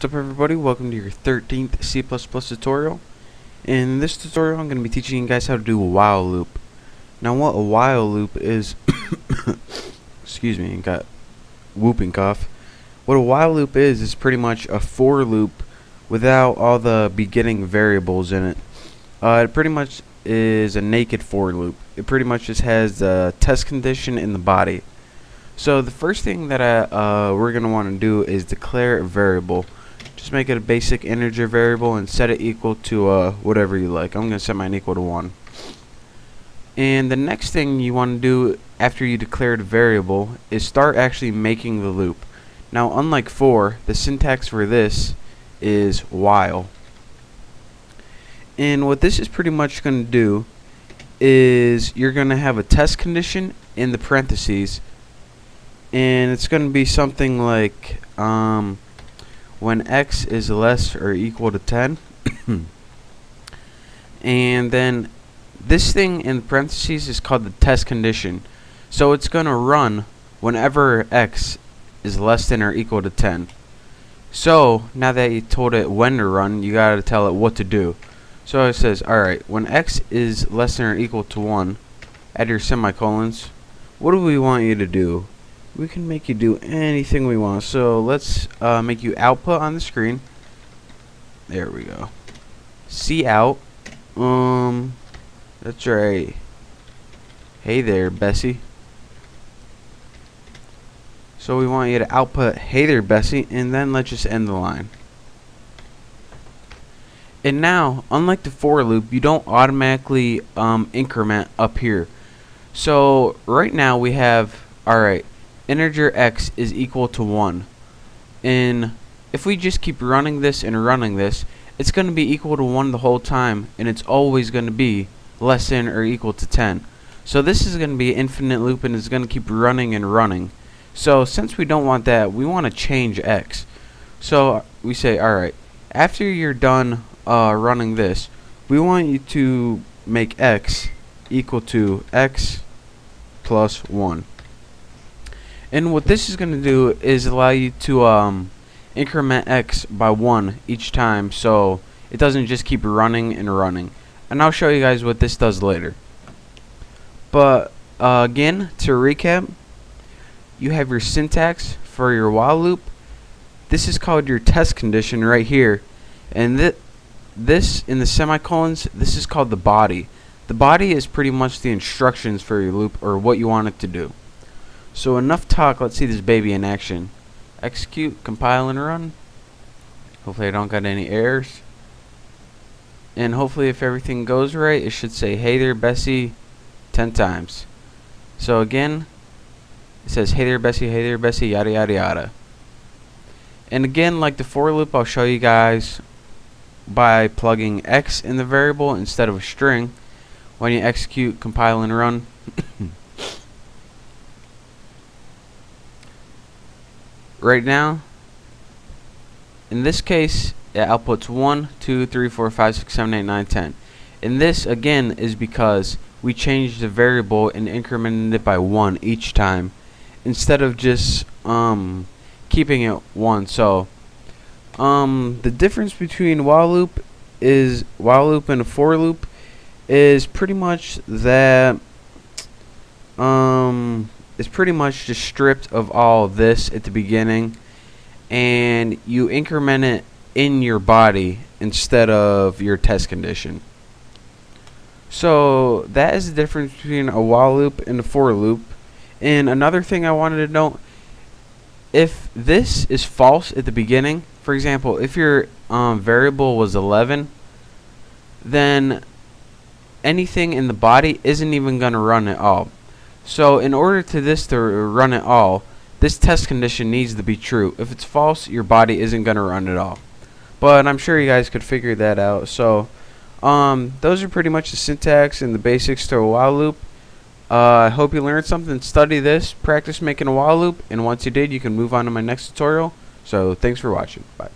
What's up everybody, welcome to your 13th C++ tutorial. In this tutorial I'm going to be teaching you guys how to do a while loop. Now what a while loop is, excuse me, got whooping cough. What a while loop is pretty much a for loop without all the beginning variables in it. It pretty much is a naked for loop. It pretty much just has the test condition in the body. So the first thing that we're going to want to do is declare a variable. Just make it a basic integer variable and set it equal to whatever you like. I'm going to set mine equal to 1. And the next thing you want to do after you declare the variable is start actually making the loop. Now unlike for, the syntax for this is while. And what this is pretty much going to do is you're going to have a test condition in the parentheses, and it's going to be something like when x is less or equal to 10 and then this thing in parentheses is called the test condition, so it's going to run whenever x is less than or equal to 10. So now that you told it when to run, you gotta tell it what to do. So it says, alright, when x is less than or equal to 1, add your semicolons. What do we want you to do? We can make you do anything we want. So let's make you output on the screen. There we go. See out. That's right. Hey there, Bessie. So we want you to output hey there, Bessie, and then let's just end the line. And now, unlike the for loop, you don't automatically increment up here. So right now we have, alright, integer x is equal to 1. And if we just keep running this and running this, it's going to be equal to 1 the whole time, and it's always going to be less than or equal to 10. So this is going to be an infinite loop, and it's going to keep running and running. So since we don't want that, we want to change x. So we say, alright, after you're done running this, we want you to make x equal to x plus 1. And what this is going to do is allow you to increment x by 1 each time, so it doesn't just keep running and running. And I'll show you guys what this does later. But again, to recap, you have your syntax for your while loop. This is called your test condition right here, and this in the semicolons, this is called the body. The body is pretty much the instructions for your loop, or what you want it to do. So enough talk, let's see this baby in action. Execute, compile, and run. Hopefully I don't got any errors. And hopefully if everything goes right, it should say hey there, Bessie 10 times. So again, it says hey there, Bessie, yada yada yada. And again, like the for loop, I'll show you guys by plugging x in the variable instead of a string when you execute, compile, and run. Right now, in this case, it outputs 1, 2, 3, 4, 5, 6, 7, 8, 9, 10. And this, again, is because we changed the variable and incremented it by 1 each time, instead of just keeping it 1. So, the difference between while loop and a for loop is pretty much that it's pretty much just stripped of all this at the beginning, and you increment it in your body instead of your test condition. So that is the difference between a while loop and a for loop. And another thing I wanted to note, if this is false at the beginning, for example, if your variable was 11, then anything in the body isn't even going to run at all. So in order to this to run at all, this test condition needs to be true. If it's false, your body isn't going to run at all. But I'm sure you guys could figure that out. So those are pretty much the syntax and the basics to a while loop. I hope you learned something. Study this, practice making a while loop, and once you did, you can move on to my next tutorial. So thanks for watching. Bye.